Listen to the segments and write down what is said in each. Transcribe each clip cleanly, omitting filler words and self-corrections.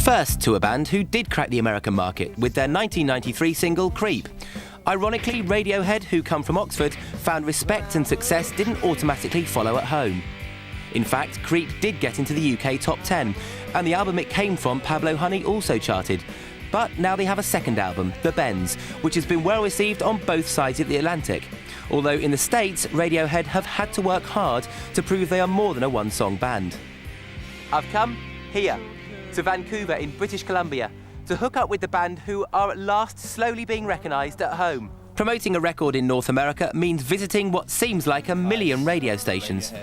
First to a band who did crack the American market with their 1993 single Creep. Ironically, Radiohead, who come from Oxford, found respect and success didn't automatically follow at home. In fact, Creep did get into the UK top 10, and the album it came from, Pablo Honey, also charted. But now they have a second album, The Bends, which has been well received on both sides of the Atlantic. Although in the States, Radiohead have had to work hard to prove they are more than a one-song band. I've come here, to Vancouver in British Columbia, to hook up with the band who are at last slowly being recognised at home. Promoting a record in North America means visiting what seems like a million radio stations.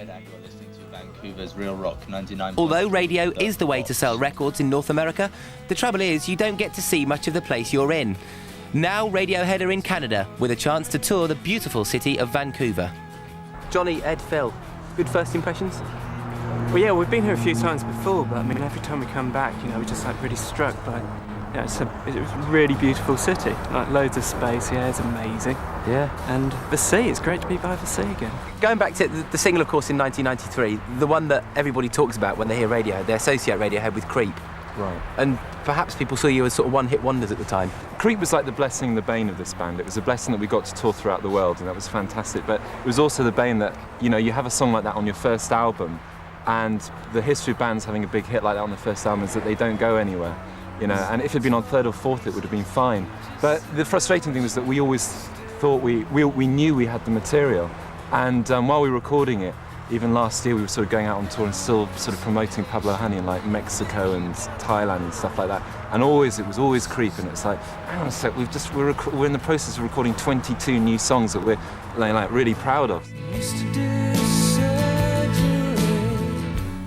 Vancouver's Real Rock 99. Although radio is the way to sell records in North America, the trouble is you don't get to see much of the place you're in. Now Radiohead are in Canada with a chance to tour the beautiful city of Vancouver. Johnny, Ed, Phil, good first impressions? Well, yeah, we've been here a few times before, but I mean, every time we come back, we're just like really struck by, it's a really beautiful city. Like loads of space, yeah, it's amazing. Yeah. And the sea, it's great to be by the sea again. Going back to the single, of course, in 1993, the one that everybody talks about when they hear Radiohead, they associate Radiohead with Creep. Right. And perhaps people saw you as sort of one-hit wonders at the time. Creep was like the blessing and the bane of this band. It was a blessing that we got to tour throughout the world, and that was fantastic. But it was also the bane that, you have a song like that on your first album, and the history of bands having a big hit like that on the first album is that they don't go anywhere. And if it had been on third or fourth, it would have been fine. But the frustrating thing was that we always thought we knew we had the material. And while we were recording it, even last year we were sort of going out on tour and still sort of promoting Pablo Honey in like Mexico and Thailand and stuff like that. And it was always Creep, and it's like, hang on a sec, we're in the process of recording 22 new songs that we're like really proud of.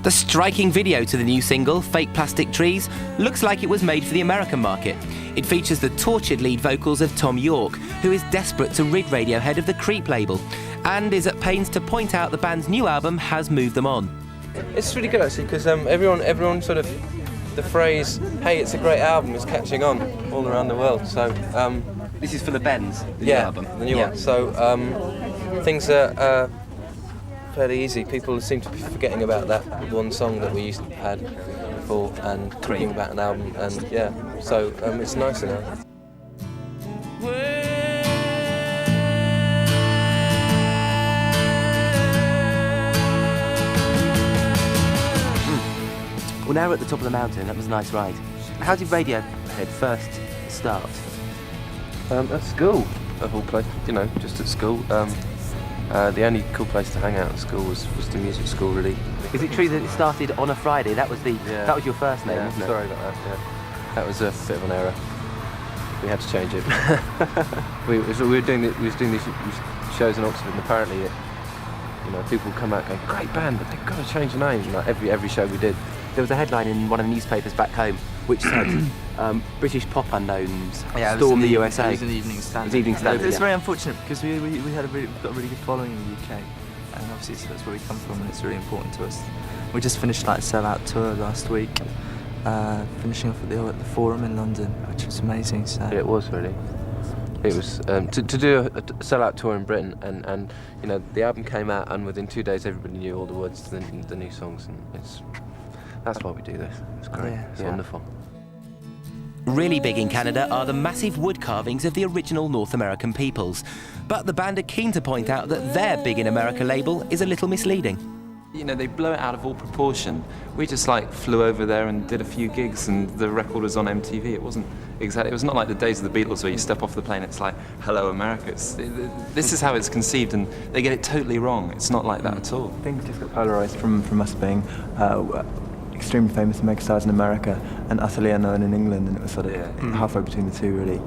The striking video to the new single, Fake Plastic Trees, looks like it was made for the American market. It features the tortured lead vocals of Tom York, who is desperate to rid Radiohead of the Creep label, and is at pains to point out the band's new album has moved them on. It's really good actually, because everyone sort of, the phrase, hey, it's a great album, is catching on all around the world. So This is for The Bends, the new album. The new one. So things are fairly easy. People seem to be forgetting about that one song that we used to had before and talking about an album, and so it's nicer now. Well, now we're at the top of the mountain. That was a nice ride. How did Radiohead first start? At school, of all places, just at school. The only cool place to hang out at school was the music school, really. Is it true that it started on a Friday? That was that was your first name, wasn't it? Sorry about that. Yeah. That was a bit of an error. We had to change it. we were doing these shows in Oxford, and apparently, people would come out going, "Great band, but they've got to change the name." Like every show we did. There was a headline in one of the newspapers back home which said British pop unknowns storm the USA. It was an Evening Standard. Evening Standard. It's very unfortunate because we've got a really good following in the UK, and obviously that's where we come from, and it's really important to us. We just finished like a sell-out tour last week, finishing off at the Forum in London, which was amazing. So it was really. It was to do a sell-out tour in Britain, and the album came out, and within 2 days everybody knew all the words to the new songs, and that's why we do this. It's great. It's wonderful. Really big in Canada are the massive wood carvings of the original North American peoples. But the band are keen to point out that their Big in America label is a little misleading. They blow it out of all proportion. We just flew over there and did a few gigs, and the record was on MTV. It was not like the days of the Beatles where you step off the plane, it's like, hello America. This is how it's conceived, and they get it totally wrong. It's not like that at all. Things just got polarised from us being extremely famous megastars in America and utterly unknown in England, and it was sort of halfway between the two, really.